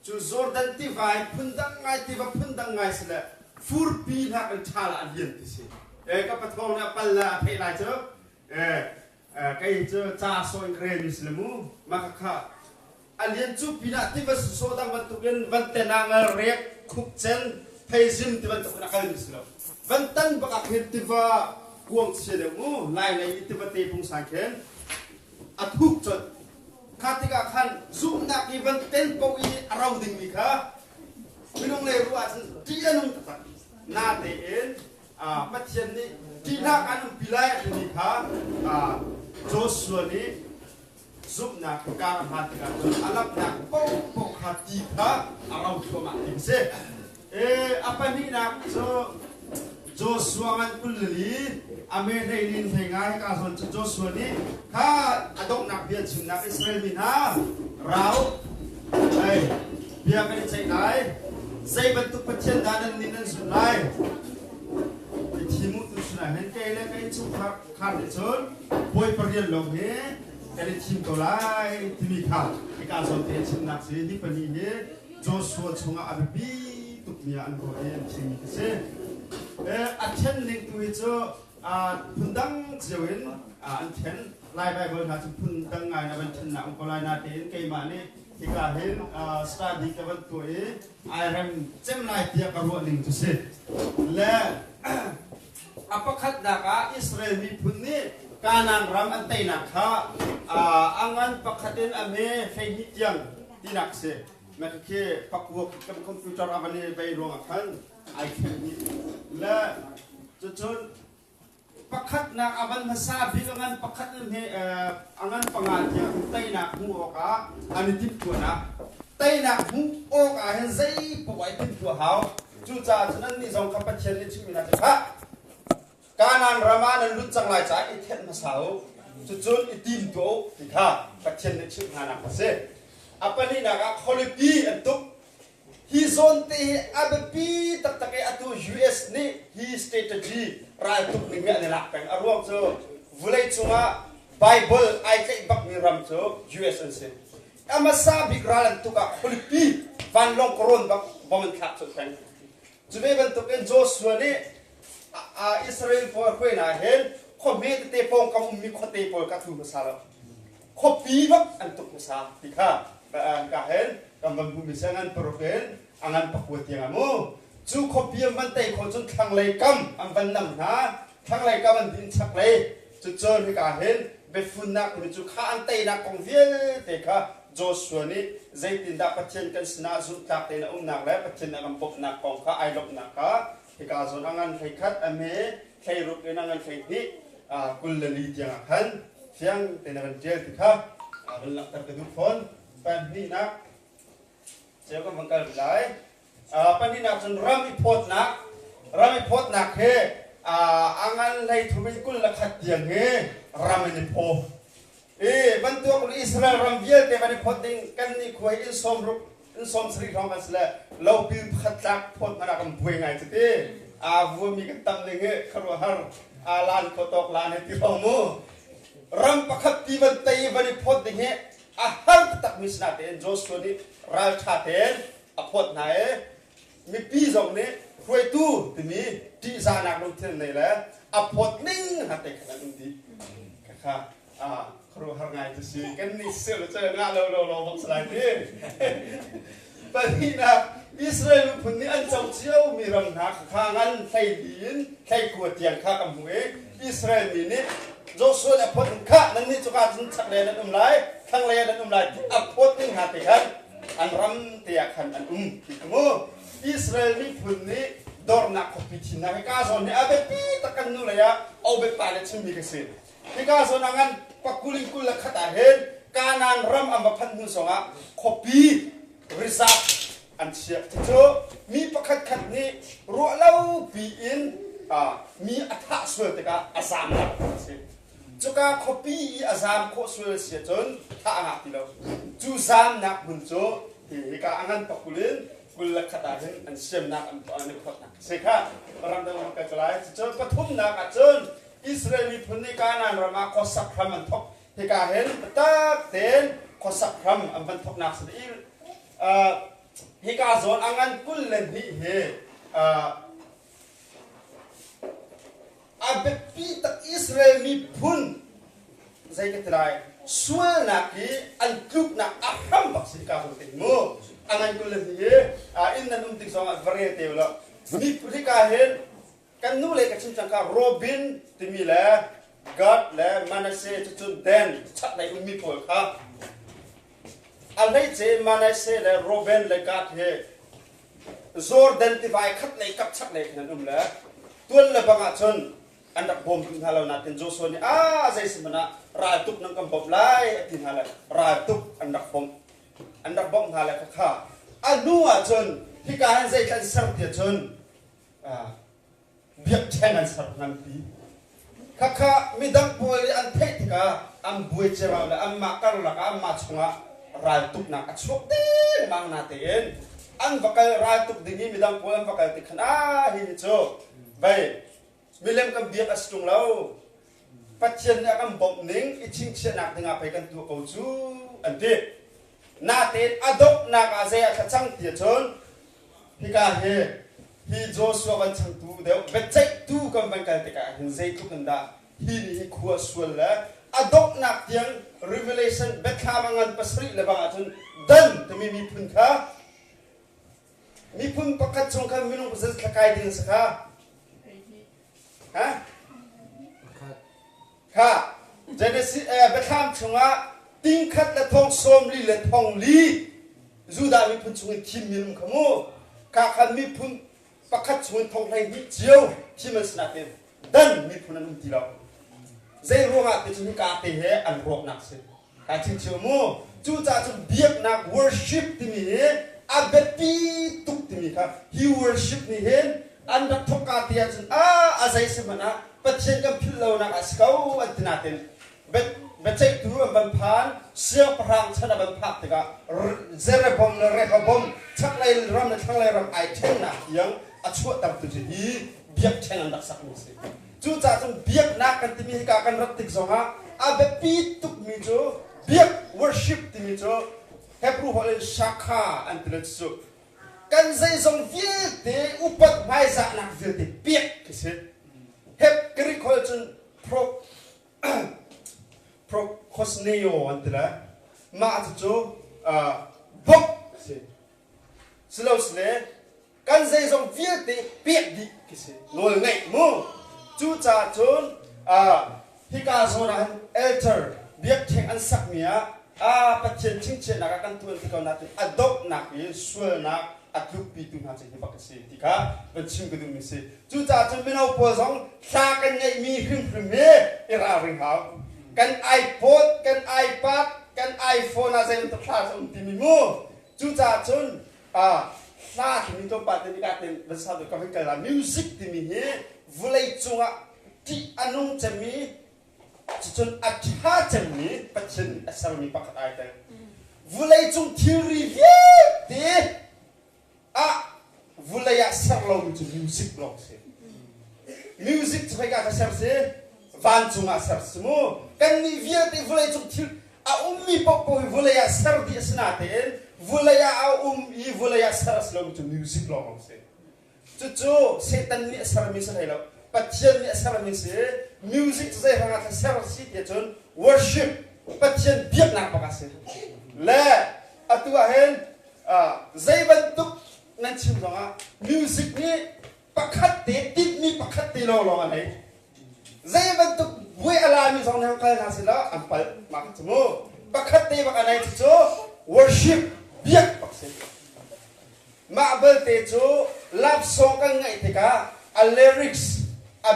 จูโจอร์แดนที่ไว้พุ่นดังไงที่ว่าพุ่นดังไงสิละฟูร์ปีนักกันชาละอันเดียนที่สิก็ปะทองเนี่ยปัลละเพลายเจ้าก็ยังเจอจ้าโซนเกรนิสเลมูมาค่ะอันเดียนจูปีนักที่ว่าโซดังวันตุกันวันเตนังเรียกคุกเจนเพย์ซิมที่วันตุกันกันนิสเลมวันตันบักเหตุที่ว่ากวงเสียเดมูไล่ในที่ว่าเตะพุงสังเกตอัดทุกจุดข้าที่กขันซุ่มนักอีวันเต้นปวีเราดึงมีค่ะไม่ต้องเลยรู้ว่าที่นั่นตัดหน้าเตนปัจจัยนี้ที่นักอันพิไลนี่ค่ะโจส่วนนี้ซุ่มนักการหัดกันอันลับนักปกปกหัดที่ค่ะเราชมอันนี้apa ni nak Joshua kan kulli ame reinin thengai ka son Joshua ni kha adok nak bian chung nak Israel ni na rau ai bia kan chai lai sei bentuk pacien danan ni nan sun lai timu tu sunai hen kai le kai chu kha le chon boy parian long he kai tim to lai timi kha ka son te chung nak si ni pani ni Joshua chunga abi tuknya an ko en ching se achen ning tu cho phundang jewin an chen lai bai bol ha chu phundang ngai na ban chen na ko lai na ten kai ma ni ti ka hen study ka ban tu I ram chem lai tia ka ro ning tu se le apakhat da ka Israel mi phun ni kanan ram an tai na kha angan pakhatin ame fei ni tiang tinak se mereka pakuak komputer apa ni bayi ruang akan iPhone ni lah jujur pakat nak aban masa bilangan pakat ni angan pengajar tay nak mu oka ane tip tu nak tay nak mu oka henzai pawai tip tu hau juja jenan ni zong kapat chen ni cumi nak ha kanan ramanan lutsang lai cai iten masau jujur itim tu kita kacian ni cumi anak masih apa ni nak quality untuk hizon te abepi tak tak atu US ni hi strategy rai tu ni me nak peng arwang so vulai cuma Bible ai kai bak ni ram so US anse amasa bigralan tu ka quality van long koron bak bomen khat so peng jube ban tu ken Joshua ni Israel for khoi na hen khomi te pong kam mi khote pol ka thu masala khopi bak antuk masa tikha kahen kamban bumi sangan profen angan pakuat yang amu cu kopi yang bantai kocun thang lai kam amban nam na thang lai kam an din chak lai cu chon hi kahen befun nak ni cu kha antai na kong viel te kha Joshua ni zaitin da patchen kan sna zu tak te na nak la patchen na pop na kong kha ai lok na ka hi ka zon angan thai khat ame thai rup en angan thai hi kullali tiang khan siang te na kan jel ti kha relak tar ke du phone pan ni nak saya ko mangkal bilai pan ni nak sun rami pot nak he angan lai thubi kul la khat yang he rami ni po bantu ko Israel ram biel te bani pot ding kan ni khoi in som sri rong kan sla lo pi khat tak pot mana kam buai ngai te vu mi ka tam le nge kharo har lan ko tok lan he ti romu ram pakhat ti ban tai bani pot ding he ahal tak misna ten Joshua ni ral chaten apot nae mi pi zong ni khoi tu timi ti za nak long ten nei la apot ning ha te khan ti kha khro har ngai tu si kan ni se lo che nga lo bok slai ti pa ni na Israel phun ni an chau chiao mi ram na kha ngan thai din thai ku tiang kha kam hu Israel ni Joshua đã phốt khá nên ni cho cả chúng chắc lên đâm lại thằng lên đâm lại áp phốt tiếng hạt thì hắn ăn ram tiệc hắn ăn thì cũng Israel ni phun ni đor nạc học bị chín nạc cái số này abe pi tất cả nu là ao be pa để chim bị cái gì cái số năng ăn pakuling kul là khát hết kanan ram am baphan nu songa copy result ăn chia cho mi pakat khát ni ruộng lâu bị in mi atha suy tất cả asam là juga kopi azam ko suel sia chon tha ngak ti lo chu zam nak mun cho hi ka angan pakulin kul khata hen an sem nak an an khot nak se kha ram da ka chalai chon pathum nak a chon Israeli phun ni ka nan rama ko sak pham an thok hi ka hen ta ten ขอสักคำอันบรรทกนักสิฮิกาโซนอังอันกุลเลนฮิเฮอาเบปีตักอิสราเอลมีพุนใจกันได้ส่วนนักที่อันกลุ่มนักอัครบักสิกาโซนติมูอังอันกุลเลนฮิเฮอินนั้นติกสองอันวารีเตลล์มีผู้ที่กาเห็นกันนู่นเลยกับชิมจังกาโรบินที่มีแหละกัดและมานาเซจุดเด่นชัดในอุมิพลครับอันนี้เจมานาเซและโรบินและกัดเฮโซร์เดนติฟายคัดเลยกับชัดเลยนั่นละตัวละบางชนอันดับบอมถึงฮาลานาตินโจโซนี่ใจสมณะรายตุกนังกำบไลตินฮาลารายตุกอันดับบอมฮาลาค่ะอันนู้นชนที่การใจกันสักเดียชนเบียดแช่งกันสักนันทีข้ามีดังป่วยอันเทศกาอันบวยเจ้าเลยอันมาการลักอันมาชงะรายตุกนักอัดชุบดีมังนาเตียนอันวักรายตุกดิ่งมีดังป่วยอันวักติขนาหินโจไปมีเล่มกันเบียดอัศจงเราปัจจัยนี้กันบ่มนิ่งอิชิงเชนักถึงอาไปกันตัวเขาจูอันเดียนาเตียนอดกนักอาเซียขจังเตียชนพี่กาเฮฮีโจสววันชังตูเดียวเบ็ดใจตูกันบังกันติกาหินใจทุกันดาฮีนี่ขัวสวลละอดกนักเตียง revelation เบ็ดข้ามังงันปัสริเลบางอาจนดันจะมีพุ่นข้ามีพุ่นประคัตชงข้ามีนุ่งภาษาตะไคร้ดินสักข้าฮะข้าเจเนซิเบ็ดข้ามชงอ่ะติ้งขัดและทองสมลีและทองลีจูดามีพุ่นชงทีมมีนุ่งขโมข้าขันมีพุ่นประคัตชงทองไทยนิเจียวที่มันสนับเองดันมีพุ่นนั้นที่เราใจรู้ว่าเป็นสิ่งการเตะอันรบนักสิการชิงเชื่อมูจู่จ้าจนเบียดนัก worship ที่มีอาเบปีตุกที่มีครับ he worship นี่เห็นอันรักทกการเตะจนอาศัยสมณะปัจเจกพิลเลวนักอาศัยอันตินาเต็นเบ็ดใจตัวบันพานเสียพลังชนะบันพักติกาเซเรบอมเรกบอมชักเลยรำชักเลยรำไอเทนนักยังอัชวตับตุจีเบียดเช่นอันดักสักนิสิจู่จ้าจนเบียดนักกันที่มีการรักติกสองฮะอาเบปีตุกมีโจเบียด worship ที่มีโจเฮบรูฮอลชักข้าอันตรายสุดกันใจทรงเวียดเตอุปถัมภ์จากนักเวียดเตเบียดกิสิเฮบกรีกฮอลจนpro cosneo อันตรายมาจะโจบกสิสโลสเลกันใจทรงเวียดเตเบียดดิกิสิโน่นไงมูจู่จ้าจนฮิกาโซนันเอลเตอร์เบียดแข่งอันสักเมียปัจเจกชิงเชนักกันตัวที่เขานัดอดอกนักยิ่งสวยนักอัดลุกปีตุนหาเจนี่บักเสียที่ค่ะเป็นชิมกันดูมิสิจู่จ้าจนเป็นเอาปวดสองชากันไงมีขึ้นพรีเมียร์อีราริงเขากันไอโฟนกันไอพัดกันไอโฟนอะไรมันต้องพลาดสมที่มีมูจู่จ้าจนพลาดที่มีตัวปัตติการเป็นภาษาตัวกับเป็นการมิวสิกที่มีเฮวุ้ยจุงที่อนุจะมีจนอัจฉริจะมีปัจจัยอัศมีปักไอเตอร์วุ้ยจุงที่รีวิวที่วุ้ยอัศรลงจุมิวสิกลงเสียมิวสิกจะไปการอัศรเสียวันจุงอัศรสมูกันรีวิวที่วุ้ยจุงที่มีปกป้องวุ้ยอัศรที่สนาเตนวุ้ยวุ้ยอัศรสลงจุมิวสิกลงเสียจู่ๆเซตันนี่อัศรมิสให้เราปัจจัยนี้สารมิสมิวสิกจะให้เราสารสิเดียจน worship ปัจจัยเบียดนักปากเสียและอัตัวเห็นใจบรรทุกนั่นชิมตรงมิวสิกนี้ปักขัดติดมีปักขัดติโลลงอะไรใจบรรทุกเวลามีสองแนวการงานสิละอันไปมาสมมติปักขัดติปักอะไรที่โจ worship เบียดปักเสียมาเบลเตโจรับส่งกันไงที่กาlyrics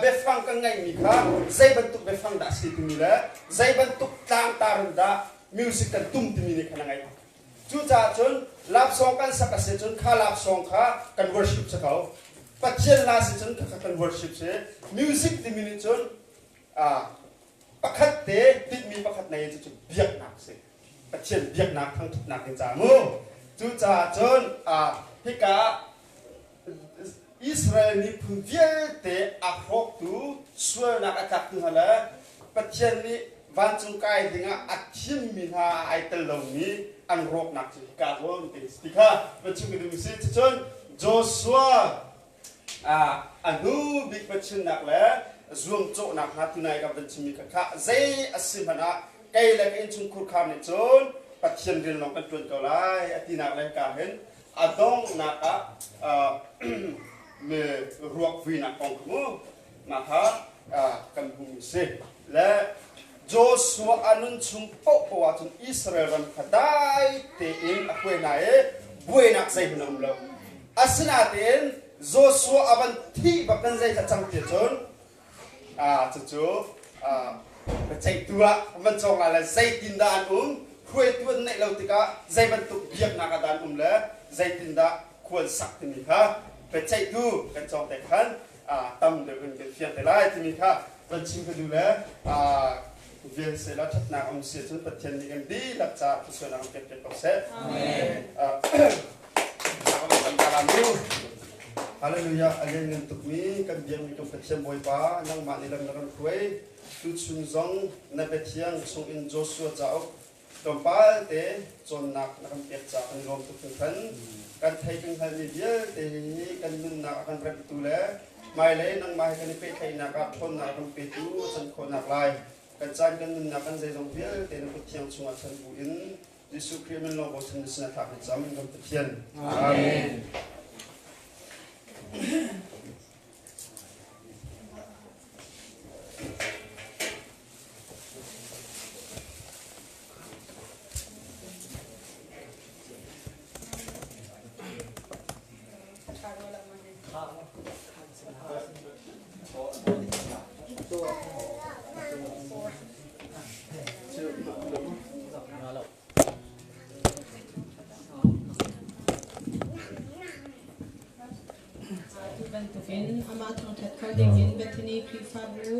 เบฟังกันไงมีค่ะใจบรรทุกเบฟังด่าสิตุมีละใจบรรทุกต่างตารุนด่ามิวสิกกันตุ้มตุมีนี่ขนาดไงจู่จ้าจนรับส่งกันสักเสียจนข้ารับส่งข้ากัน worship สักเขาปัจเจกน่าสิจนข้ากัน worship เสียมิวสิกตุมีนี่จนประคัตเตติดมีประคัตในจนเบียดหนักเสียปัจเจกเบียดหนักทั้งทุกหนักในจามูจู่จ้าจนฮิกาอิสราเอลนี่พูดเยอะแต่อาพกตูส่วนนักอาตักตัวละปัจจัยนี้ วันจุงไก่ถึงอัดชิมมีนาไอเตลงนี้อันรกหนักสิกาโอนติสติค่ะวันจุงดูสิจนโจชัวอนุบิกเป็นชินหนักแล้วรวมโจหนักฮัตุนายกับวันจุมีค่ะเจอสิมันอะไก่เล็กอินจุงคุรคามในจนปัจจัยเรื่องน้องกันจนเกาไลอตินักเลยการเห็นอดองนักเมื่อรวกวีนักของขมูนะคะกันบุญสิและโจชัวอนุนชุมโปปวาจุนอิสราเอลรันขดายเตอินอควยนายบุยนักใจพนมลอาสนาเตนโจชัวอวันที่บักันใจจะจังเตียจนจู่ใจตัวมันจงอะไรใจตินดานควยตัวในเราติกาใจบรรทุกเบียบนักดานเลยใจตินดาควรสักที่มีค่ะเป็นใจดูกันจองแต่ขันตั้มเดินกันเพียงแต่ไรที่มีค่ะวันชิมก็ดูแลเวียนเสร็จแล้วชักนาอมเสียจนปัจจัยนี้กันดีหลักจากผู้ส่วนนำเก็บเป็นตกเสร็จฮาเลลูยาอาเงินตุกมีกันเบียงมีกับปัจจัยบอยป้านั่งมาในลำนักคุยตุชุนซองในเบียงส่งอินโจชัวเจ้าตอนป้าเตะจนนักนักเก็บจากอันรวมทุกคนกันไทยกันไทยมีเยอะแต่กันนุ่นนักกันประตูแล้วไม่เลยนั่งมากันไปไทยนักคนนักกันไปดูฉันคนนักลายกันจันกันนุ่นนักกันใจตรงเพียแต่นักเที่ยงช่วงฉันบุญยิสุคริสต์มันลงบนฉันสนับสนุนจำกันเที่ยงอาเมนอามาทองถัดเขาเด็กยินเบทนีคริฟาบู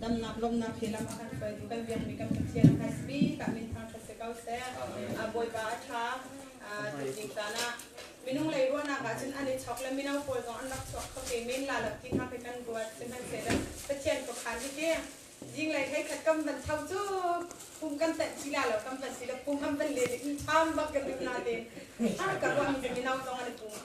ดำนักลมนักเพลำกันไปดูกันเวียนมีกันเทียนไฮสปีกับมินทางทัศเก้าเซ่บอยบาชาจิงตานะมินุ่งเลยว่านักฉันอันนี้ช็อกและมินเอาโฟล์อันนักช็อกเขาเกมินลาลับที่ทำให้กันบวชเป็นทันเสร็จแล้วเทียนกับขันที่เกี้ยยิงเลยให้ขัดกำบันเท่าจูปุ่มกันแต่ทีละแล้วกำบันทีละปุ่มกำบันเลยที่ทำบักกันดูนาเดนกับว่ามีจะมินเอาตรงอันนี้ปุ่ม